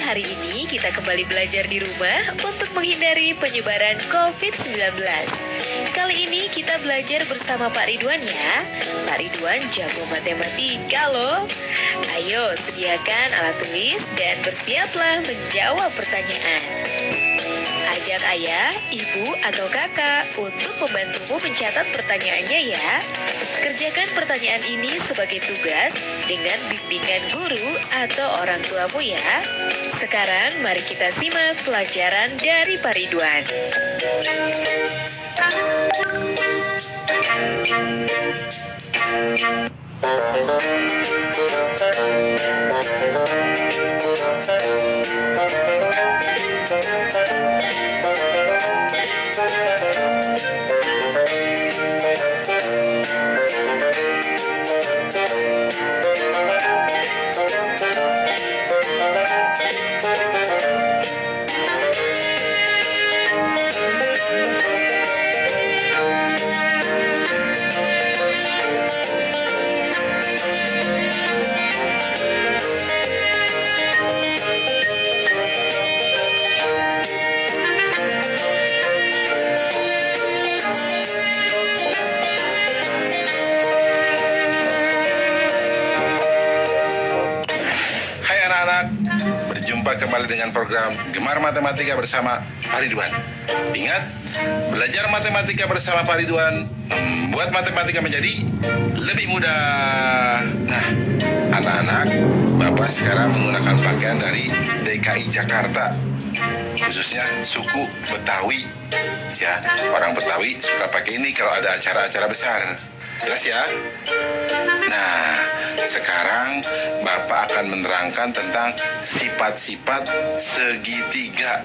hari ini kita kembali belajar di rumah untuk menghindari penyebaran COVID-19. Kali ini kita belajar bersama Pak Ridwan ya. Pak Ridwan jago matematika loh. Ayo sediakan alat tulis dan bersiaplah menjawab pertanyaan. Ajak ayah, ibu, atau kakak untuk membantumu mencatat pertanyaannya ya. Kerjakan pertanyaan ini sebagai tugas dengan bimbingan guru atau orang tuamu ya. Sekarang mari kita simak pelajaran dari Pak Ridwan. Berjumpa kembali dengan program Gemar Matematika bersama Pak Ridwan. Ingat, belajar matematika bersama Pak Ridwan membuat matematika menjadi lebih mudah. Nah, anak-anak, Bapak sekarang menggunakan pakaian dari DKI Jakarta, khususnya suku Betawi. Ya, orang Betawi suka pakai ini kalau ada acara-acara besar. Jelas ya? Nah, sekarang Bapak akan menerangkan tentang sifat-sifat segitiga.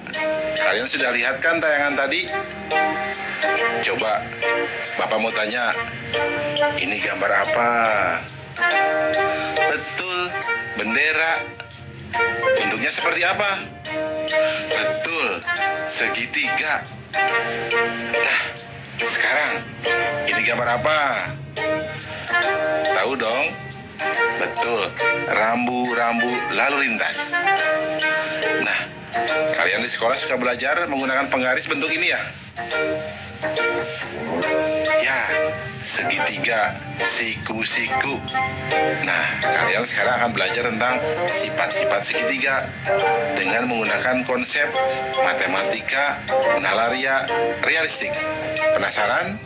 Kalian sudah lihat kan tayangan tadi? Coba Bapak mau tanya, ini gambar apa? Betul, bendera. Bentuknya seperti apa? Betul, segitiga. Nah, sekarang ini gambar apa? Tahu dong? Betul, rambu-rambu lalu lintas. Nah, kalian di sekolah suka belajar menggunakan penggaris bentuk ini ya? Ya, segitiga, siku-siku. Nah, kalian sekarang akan belajar tentang sifat-sifat segitiga dengan menggunakan konsep matematika nalaria realistik. Penasaran?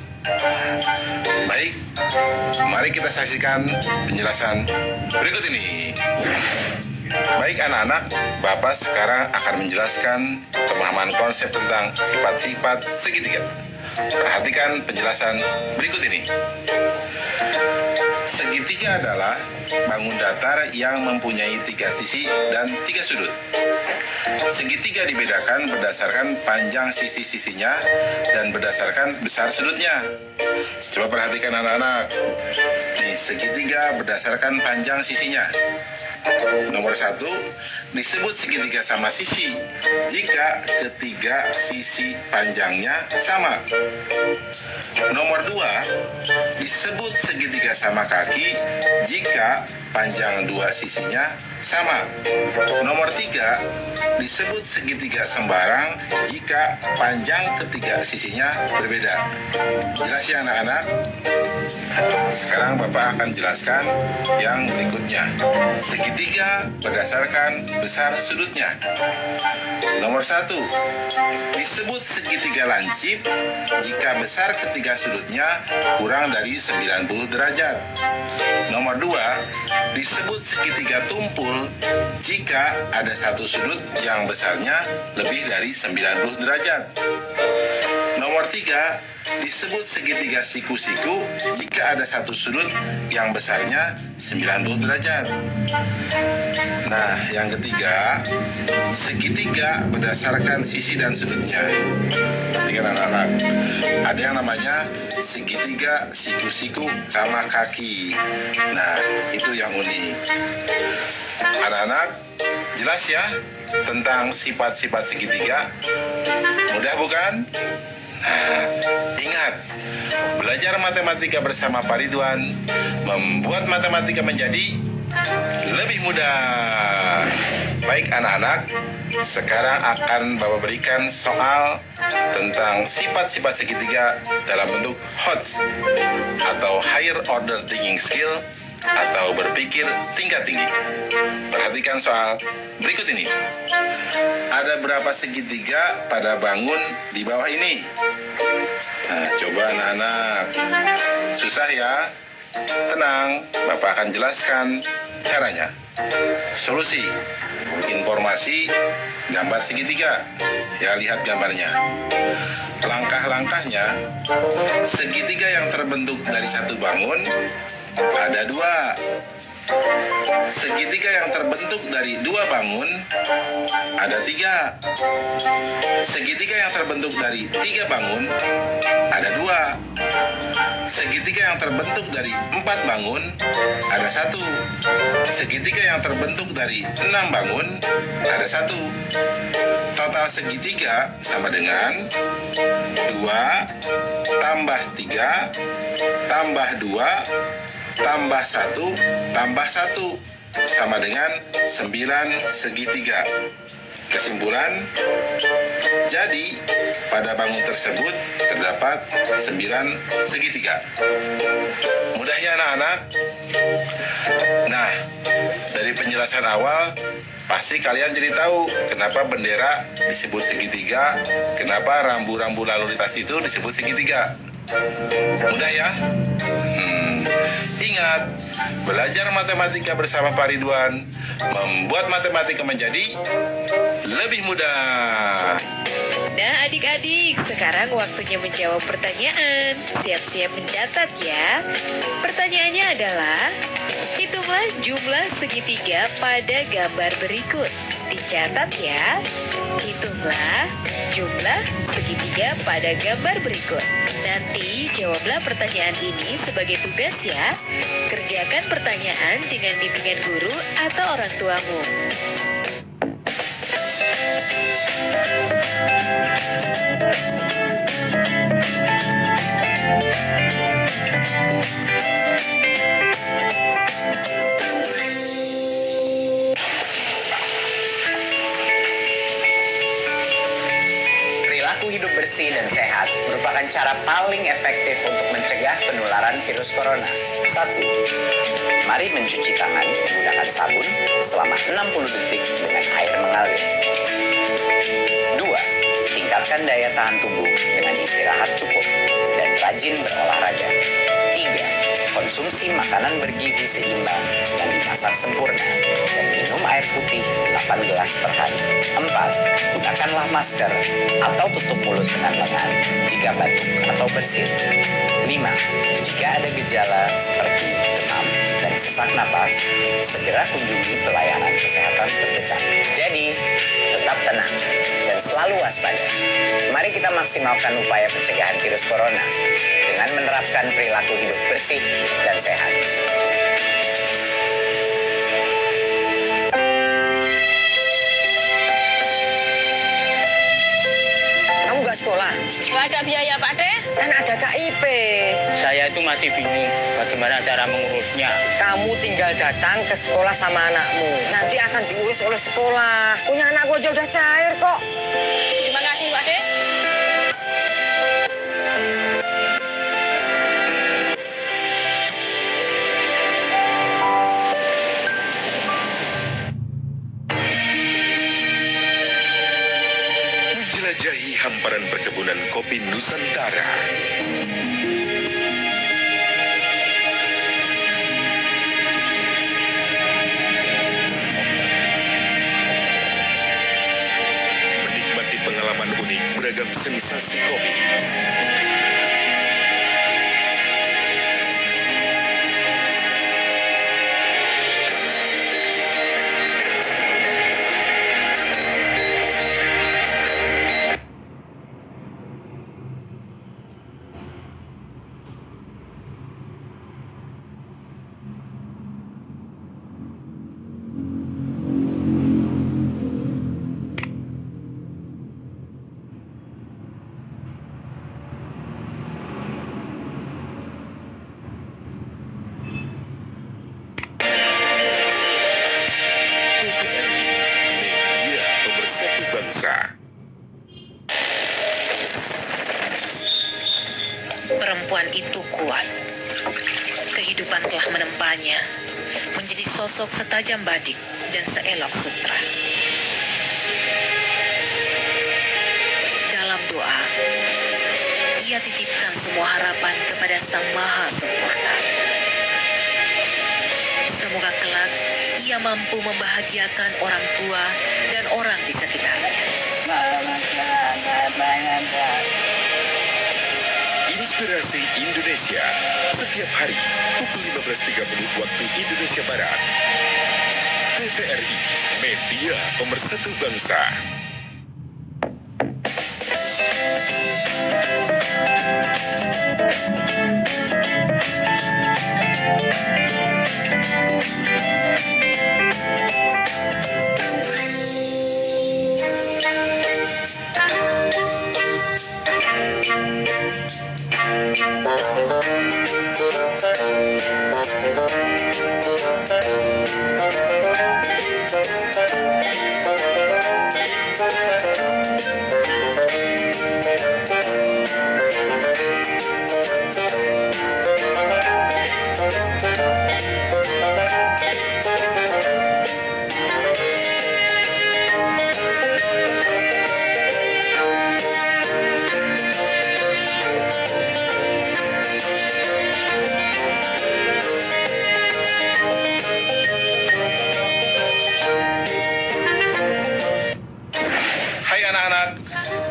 Baik, mari kita saksikan penjelasan berikut ini. Baik anak-anak, Bapak sekarang akan menjelaskan pemahaman konsep tentang sifat-sifat segitiga. Perhatikan penjelasan berikut ini. Segitiga adalah bangun datar yang mempunyai 3 sisi dan 3 sudut. Segitiga dibedakan berdasarkan panjang sisi-sisinya dan berdasarkan besar sudutnya. Coba perhatikan anak-anak. Nih, segitiga berdasarkan panjang sisinya. Nomor 1, disebut segitiga sama sisi jika ketiga sisi panjangnya sama. Nomor 2, disebut segitiga sama kaki jika panjang 2 sisinya sama. Nomor 3, disebut segitiga sembarang jika panjang ketiga sisinya berbeda. Jelas ya anak-anak? Sekarang Bapak akan jelaskan yang berikutnya. Segitiga berdasarkan besar sudutnya. Nomor 1, disebut segitiga lancip jika besar ketiga sudutnya kurang dari 90 derajat. Nomor 2, disebut segitiga tumpul jika ada satu sudut yang besarnya lebih dari 90 derajat. Nomor 3, disebut segitiga siku-siku jika ada satu sudut yang besarnya 90 derajat. Nah, yang ketiga, segitiga berdasarkan sisi dan sudutnya. Perhatikan anak-anak, ada yang namanya segitiga siku-siku sama kaki. Nah, itu yang unik. Anak-anak, jelas ya tentang sifat-sifat segitiga? Mudah bukan? Nah, ingat, belajar matematika bersama Pak Ridwan membuat matematika menjadi lebih mudah. Baik anak-anak, sekarang akan Bapak berikan soal tentang sifat-sifat segitiga dalam bentuk HOTS atau Higher Order Thinking Skill atau berpikir tingkat tinggi. Perhatikan soal berikut ini. Ada berapa segitiga pada bangun di bawah ini? Nah, coba anak-anak. Susah ya? Tenang, Bapak akan jelaskan caranya. Solusi, informasi, gambar segitiga. Ya, lihat gambarnya. Langkah-langkahnya, segitiga yang terbentuk dari satu bangun ada dua. Segitiga yang terbentuk dari dua bangun ada tiga. Segitiga yang terbentuk dari tiga bangun ada dua. Segitiga yang terbentuk dari empat bangun ada satu. Segitiga yang terbentuk dari enam bangun ada satu. Total segitiga sama dengan 2 tambah 3 tambah 2 tambah 1 tambah 1 sama dengan 9 segitiga. Kesimpulan, jadi pada bangun tersebut terdapat 9 segitiga. Mudah ya anak-anak? Nah, dari penjelasan awal pasti kalian jadi tahu kenapa bendera disebut segitiga, kenapa rambu-rambu lalu lintas itu disebut segitiga. Mudah ya? Ingat, belajar matematika bersama Pak Ridwan membuat matematika menjadi lebih mudah. Nah adik-adik, sekarang waktunya menjawab pertanyaan. Siap-siap mencatat ya. Pertanyaannya adalah, hitunglah jumlah segitiga pada gambar berikut. Dicatat ya. Hitunglah jumlah segitiga pada gambar berikut. Nanti jawablah pertanyaan ini sebagai tugas ya. Kerjakan pertanyaan dengan bimbingan guru atau orang tuamu. Perilaku hidup bersih dan sehat merupakan cara paling efektif untuk mencegah penularan virus corona. 1. Mari mencuci tangan menggunakan sabun selama 60 detik dengan air mengalir. 2. Tingkatkan daya tahan tubuh dengan istirahat cukup dan rajin berolahraga. 3. Konsumsi makanan bergizi seimbang yang dimasak sempurna dan minum air putih 8 gelas per hari. 4. Gunakanlah masker atau tutup mulut dengan lengan jika batuk atau bersin. 5. Jika ada gejala seperti demam dan sesak napas, segera kunjungi pelayanan kesehatan terdekat. Jadi, tetap tenang dan selalu waspada. Mari kita maksimalkan upaya pencegahan virus corona dengan menerapkan perilaku hidup bersih dan sehat. Kamu nggak sekolah? Nggak ada biaya, Pak De. Kan ada KIP. Saya itu masih bingung bagaimana cara mengurusnya. Kamu tinggal datang ke sekolah sama anakmu. Nanti akan diurus oleh sekolah. Punya anakku aja udah cair kok. Terima kasih, Pak De. Menjelajahi hamparan perkebunan kopi Nusantara. Menikmati pengalaman unik beragam sensasi kopi. menempanya, menjadi sosok setajam badik dan seelok sutra. Dalam doa, ia titipkan semua harapan kepada Sang Maha Sempurna. Semoga kelak ia mampu membahagiakan orang tua dan orang di sekitarnya. Inspirasi Indonesia setiap hari pukul 15.30 waktu Indonesia Barat. TVRI, Media Pemersatu Bangsa.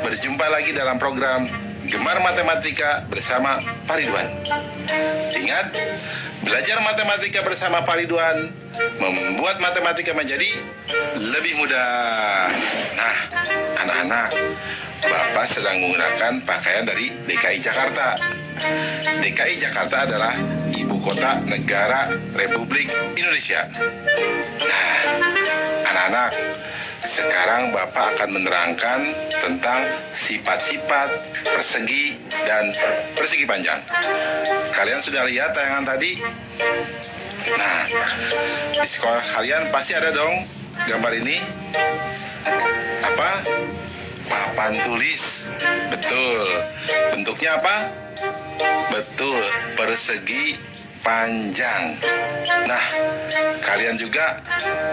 Berjumpa lagi dalam program Gemar Matematika bersama Pak Ridwan. Ingat, belajar matematika bersama Pak Ridwan membuat matematika menjadi lebih mudah. Nah, anak-anak, Bapak sedang menggunakan pakaian dari DKI Jakarta. DKI Jakarta adalah ibu kota negara Republik Indonesia. Nah, anak-anak, sekarang Bapak akan menerangkan tentang sifat-sifat persegi dan persegi panjang. Kalian sudah lihat tayangan tadi? Nah, di sekolah kalian pasti ada dong gambar ini. Apa? Papan tulis. Betul. Bentuknya apa? Betul, persegi panjang. Nah, kalian juga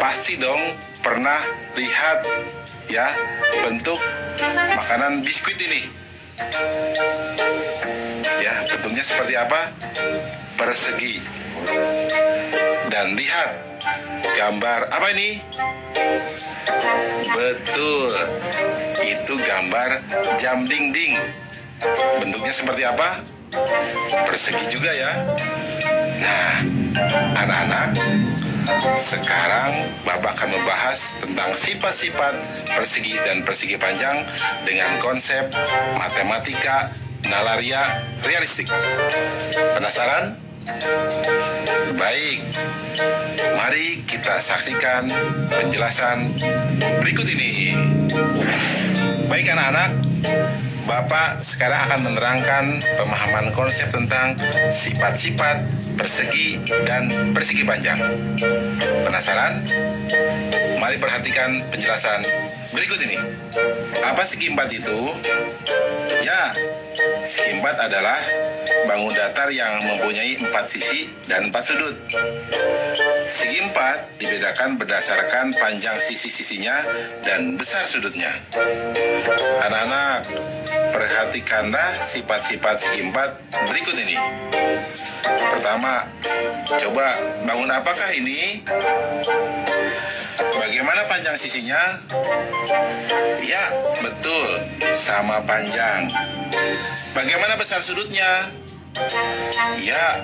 pasti dong pernah lihat ya bentuk makanan biskuit ini. Ya, bentuknya seperti apa? Persegi. Dan lihat gambar apa ini? Betul, itu gambar jam dinding. Bentuknya seperti apa? Persegi juga ya. Nah, anak-anak, sekarang Bapak akan membahas tentang sifat-sifat persegi dan persegi panjang dengan konsep matematika nalaria realistik. Penasaran? Baik, mari kita saksikan penjelasan berikut ini. Baik anak-anak, Bapak sekarang akan menerangkan pemahaman konsep tentang sifat-sifat persegi dan persegi panjang. Penasaran? Mari perhatikan penjelasan berikut ini. Apa segi empat itu? Ya, segi empat adalah bangun datar yang mempunyai 4 sisi dan 4 sudut. Segi empat dibedakan berdasarkan panjang sisi-sisinya dan besar sudutnya. Anak-anak, perhatikanlah sifat-sifat segi empat berikut ini. Pertama, coba bangun apakah ini? Bagaimana panjang sisinya? Ya, betul, sama panjang. Bagaimana besar sudutnya? Ya,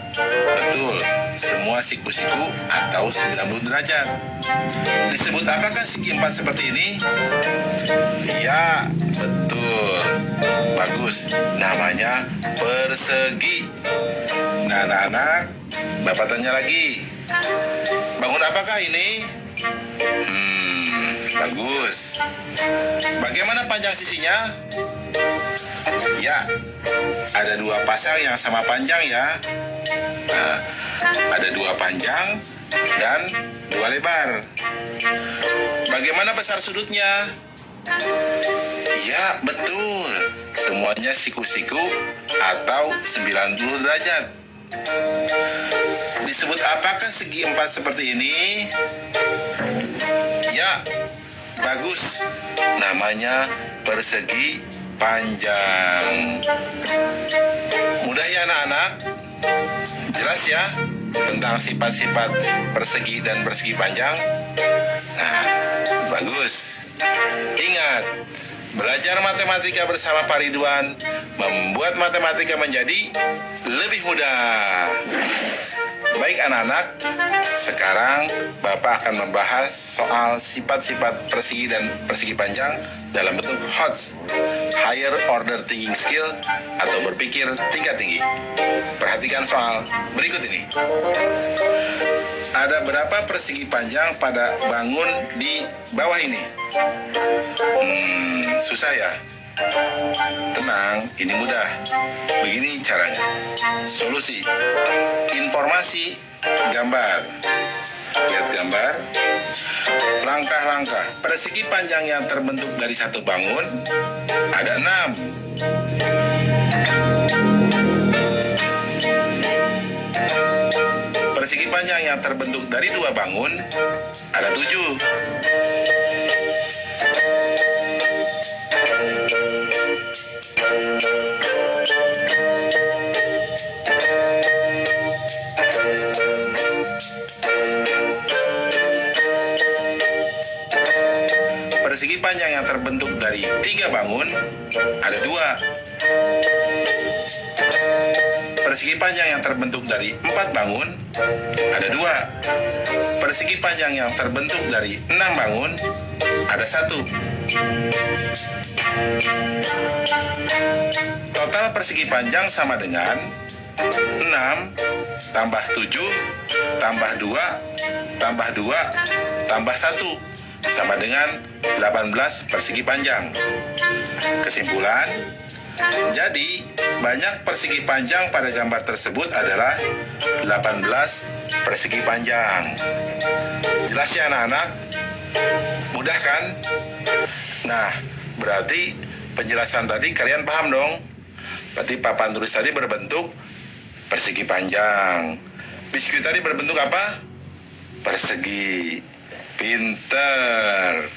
betul, semua siku-siku atau 90 derajat. Disebut apakah segi empat seperti ini? Ya, betul, bagus, namanya persegi. Nah, anak-anak, Bapak tanya lagi, bangun apakah ini? Bagus. Bagaimana panjang sisinya? Ya, ada 2 pasang yang sama panjang ya. Nah, ada 2 panjang dan 2 lebar. Bagaimana besar sudutnya? Ya, betul. Semuanya siku-siku atau 90 derajat. Disebut apakah segi 4 seperti ini? Ya, bagus. Namanya persegi panjang. Mudah ya anak-anak? Jelas ya tentang sifat-sifat persegi dan persegi panjang? Nah, bagus. Ingat, belajar matematika bersama Pak Ridwan membuat matematika menjadi lebih mudah. Baik anak-anak, sekarang Bapak akan membahas soal sifat-sifat persegi dan persegi panjang dalam bentuk HOTS, Higher Order Thinking Skill, atau berpikir tingkat tinggi. Perhatikan soal berikut ini. Ada berapa persegi panjang pada bangun di bawah ini? Susah ya? Tenang, ini mudah. Begini caranya. Solusi. Informasi gambar. Lihat gambar. Langkah-langkah. Persegi panjang yang terbentuk dari satu bangun ada 6. Persegi panjang yang terbentuk dari 2 bangun ada 7. Persegi panjang yang terbentuk dari 3 bangun ada 2. Persegi panjang yang terbentuk dari 4 bangun ada 2. Persegi panjang yang terbentuk dari 6 bangun ada 1. Total persegi panjang sama dengan 6 tambah 7 tambah 2 tambah 2 tambah 1 sama dengan 18 persegi panjang. Kesimpulan, jadi banyak persegi panjang pada gambar tersebut adalah 18 persegi panjang. Jelas ya anak-anak? Mudah kan? Nah, berarti penjelasan tadi kalian paham dong? Berarti papan tulis tadi berbentuk persegi panjang. Biskuit tadi berbentuk apa? Persegi. Pinter.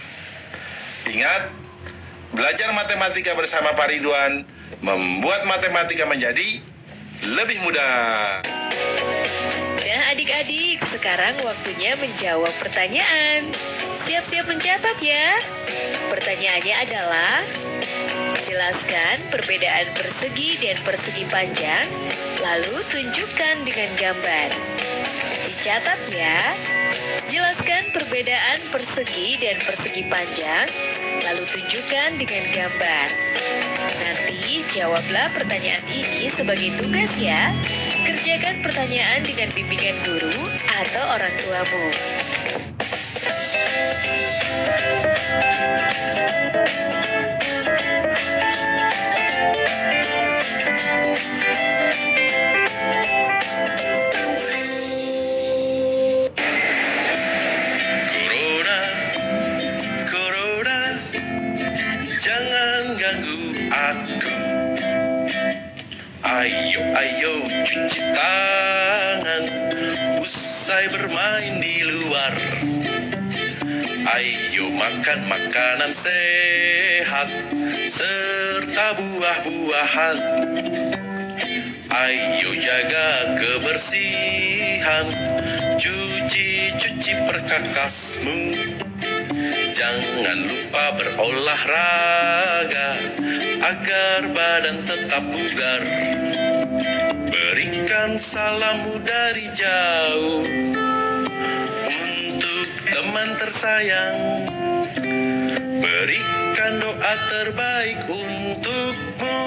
Ingat, belajar matematika bersama Pak Ridwan membuat matematika menjadi lebih mudah. Nah adik-adik, sekarang waktunya menjawab pertanyaan. Siap-siap mencatat ya. Pertanyaannya adalah, jelaskan perbedaan persegi dan persegi panjang, lalu tunjukkan dengan gambar. Dicatat ya. Jelaskan perbedaan persegi dan persegi panjang, lalu tunjukkan dengan gambar. Nanti jawablah pertanyaan ini sebagai tugas ya. Kerjakan pertanyaan dengan bimbingan guru atau orang tuamu. Ayo cuci tangan, usai bermain di luar. Ayo makan makanan sehat, serta buah-buahan. Ayo jaga kebersihan, cuci perkakasmu. Jangan lupa berolahraga agar badan tetap bugar. Berikan salammu dari jauh untuk teman tersayang. Berikan doa terbaik untukmu,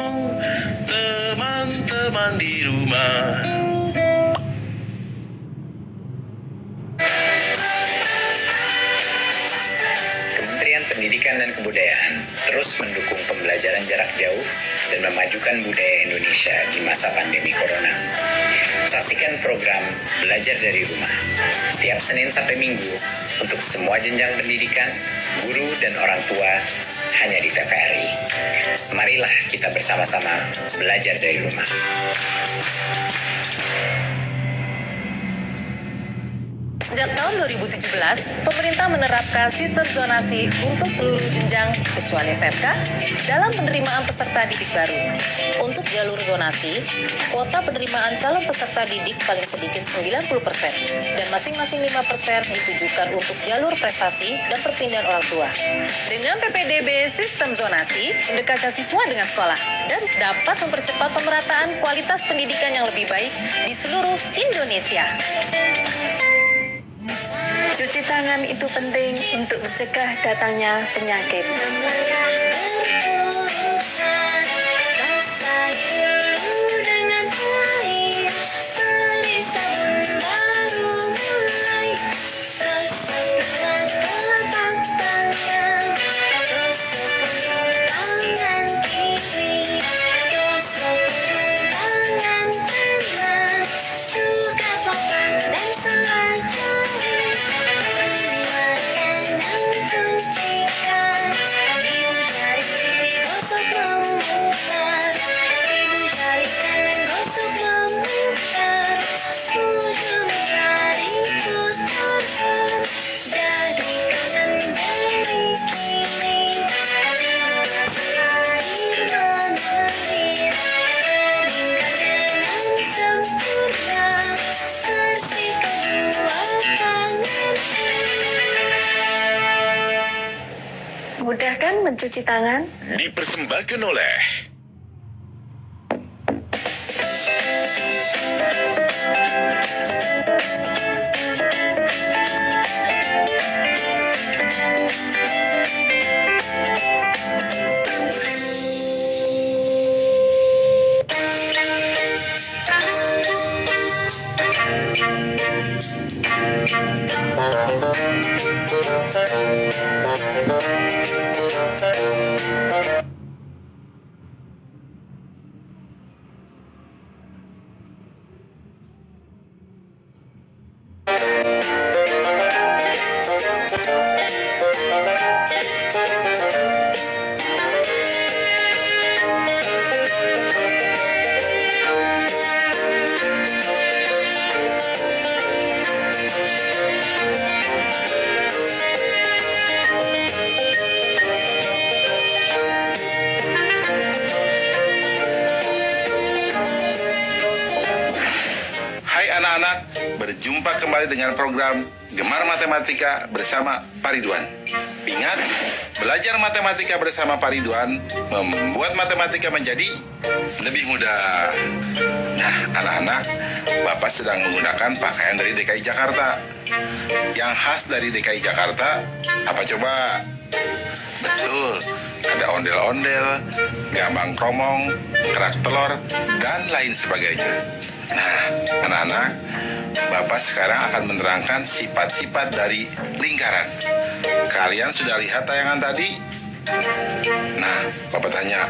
teman-teman di rumah. Pendidikan dan Kebudayaan terus mendukung pembelajaran jarak jauh dan memajukan budaya Indonesia di masa pandemi Corona. Saksikan program Belajar dari Rumah setiap Senin sampai Minggu untuk semua jenjang pendidikan, guru dan orang tua hanya di TVRI. Marilah kita bersama-sama belajar dari rumah. Sejak tahun 2017, pemerintah menerapkan sistem zonasi untuk seluruh jenjang kecuali SMK dalam penerimaan peserta didik baru. Untuk jalur zonasi, kuota penerimaan calon peserta didik paling sedikit 90% dan masing-masing 5% ditujukan untuk jalur prestasi dan perpindahan orang tua. Dengan PPDB sistem zonasi, mendekatkan siswa dengan sekolah dan dapat mempercepat pemerataan kualitas pendidikan yang lebih baik di seluruh Indonesia. Cuci tangan itu penting untuk mencegah datangnya penyakit. Mudah kan mencuci tangan? Dipersembahkan oleh anak-anak, berjumpa kembali dengan program Gemar Matematika bersama Pak Ridwan. Ingat, belajar matematika bersama Pak Ridwan membuat matematika menjadi lebih mudah. Nah, anak-anak, Bapak sedang menggunakan pakaian dari DKI Jakarta. Yang khas dari DKI Jakarta, apa coba? Betul, ada ondel-ondel, gambang kromong, kerak telur, dan lain sebagainya. Nah, anak-anak, Bapak sekarang akan menerangkan sifat-sifat dari lingkaran. Kalian sudah lihat tayangan tadi? Nah, Bapak tanya,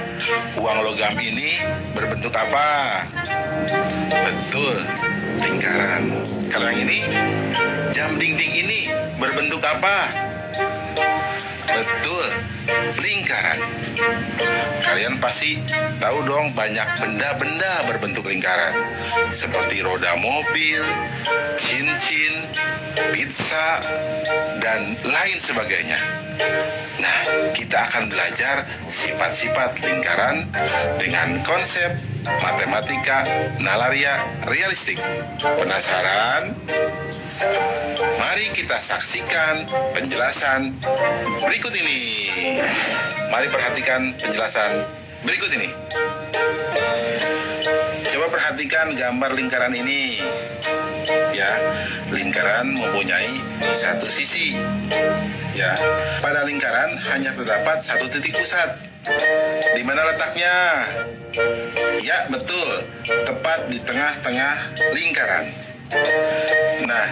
uang logam ini berbentuk apa? Betul, lingkaran. Kalau yang ini, jam dinding ini berbentuk apa? Betul, lingkaran. Kalian pasti tahu dong banyak benda-benda berbentuk lingkaran, seperti roda mobil, cincin, pizza, dan lain sebagainya. Nah, kita akan belajar sifat-sifat lingkaran dengan konsep matematika nalaria realistik. Penasaran? Mari kita saksikan penjelasan berikut ini. Mari perhatikan penjelasan berikut ini. Coba perhatikan gambar lingkaran ini. Ya, lingkaran mempunyai satu sisi. Ya, pada lingkaran hanya terdapat satu titik pusat. Di mana letaknya? Ya, betul, tepat di tengah-tengah lingkaran. Nah,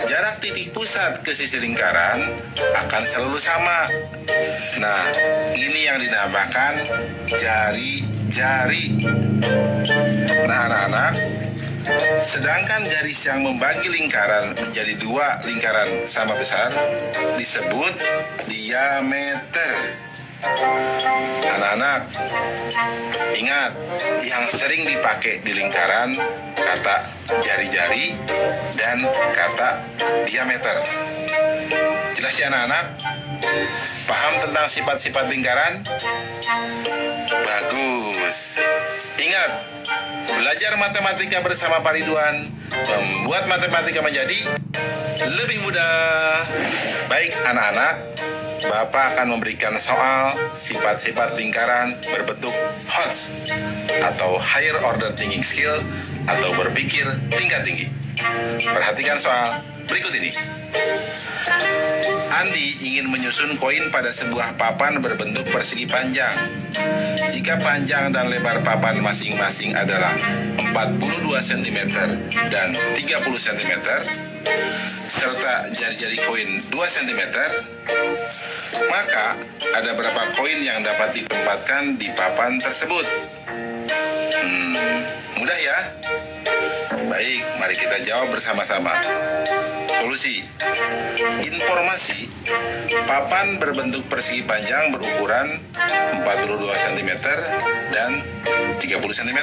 jarak titik pusat ke sisi lingkaran akan selalu sama. Nah, ini yang dinamakan jari-jari. Nah, anak-anak, sedangkan garis yang membagi lingkaran menjadi dua lingkaran sama besar disebut diameter. Anak-anak, ingat yang sering dipakai di lingkaran kata jari-jari dan kata diameter. Jelas ya anak-anak? Paham tentang sifat-sifat lingkaran? Bagus. Ingat, belajar matematika bersama Pak Ridwan membuat matematika menjadi lebih mudah. Baik anak-anak, Bapak akan memberikan soal sifat-sifat lingkaran berbentuk HOTS atau Higher Order Thinking Skill atau berpikir tingkat tinggi. Perhatikan soal berikut ini. Andi ingin menyusun koin pada sebuah papan berbentuk persegi panjang. Jika panjang dan lebar papan masing-masing adalah 42 cm dan 30 cm, serta jari-jari koin 2 cm, maka ada berapa koin yang dapat ditempatkan di papan tersebut? Mudah ya? Baik, mari kita jawab bersama-sama. Solusi. Informasi, papan berbentuk persegi panjang berukuran 42 cm dan 30 cm.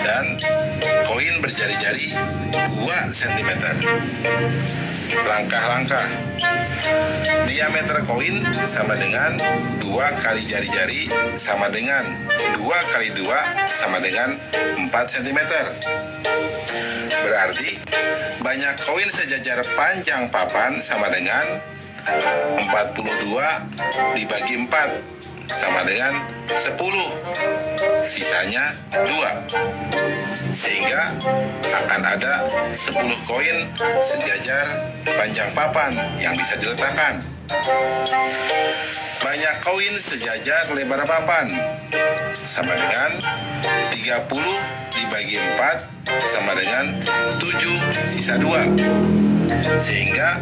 Dan koin berjari-jari 2 cm. Langkah-langkah. Diameter koin sama dengan 2 kali jari-jari sama dengan 2 kali 2 sama dengan 4 cm. Berarti banyak koin sejajar panjang papan sama dengan 42 dibagi 4 sama dengan 10. Sisanya 2. Sehingga akan ada 10 koin sejajar panjang papan yang bisa diletakkan. Banyak koin sejajar lebar papan sama dengan 30 dibagi 4 sama dengan 7, sisa 2. Sehingga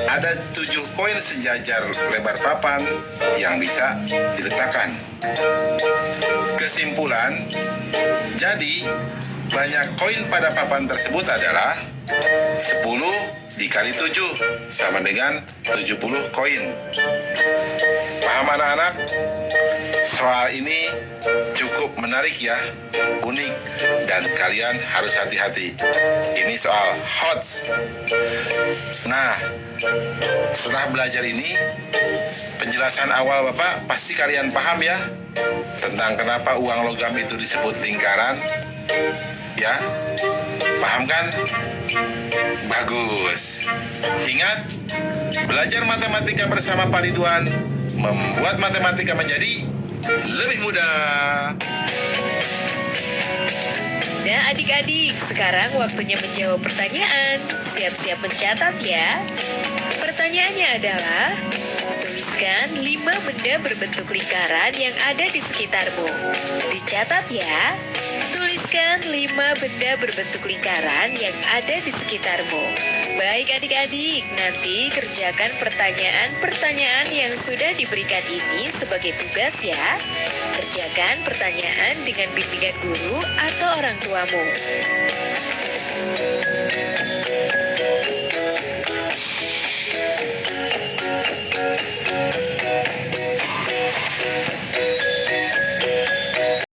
ada 7 koin sejajar lebar papan yang bisa diletakkan. Kesimpulan, jadi banyak koin pada papan tersebut adalah 10 dikali 7 sama dengan 70 koin. Paham anak-anak? Soal ini cukup menarik ya, unik, dan kalian harus hati-hati. Ini soal HOTS. Nah, setelah belajar ini, penjelasan awal Bapak pasti kalian paham ya, tentang kenapa uang logam itu disebut lingkaran. Ya, paham kan? Bagus. Ingat, belajar matematika bersama Pak Ridwan membuat matematika menjadi lebih mudah. Nah adik-adik, sekarang waktunya menjawab pertanyaan. Siap-siap mencatat ya. Pertanyaannya adalah, tuliskan 5 benda berbentuk lingkaran yang ada di sekitarmu. Dicatat ya. Tuliskan 5 benda berbentuk lingkaran yang ada di sekitarmu. Baik adik-adik, nanti kerjakan pertanyaan-pertanyaan yang sudah diberikan ini sebagai tugas ya. Kerjakan pertanyaan dengan bimbingan guru atau orang tuamu.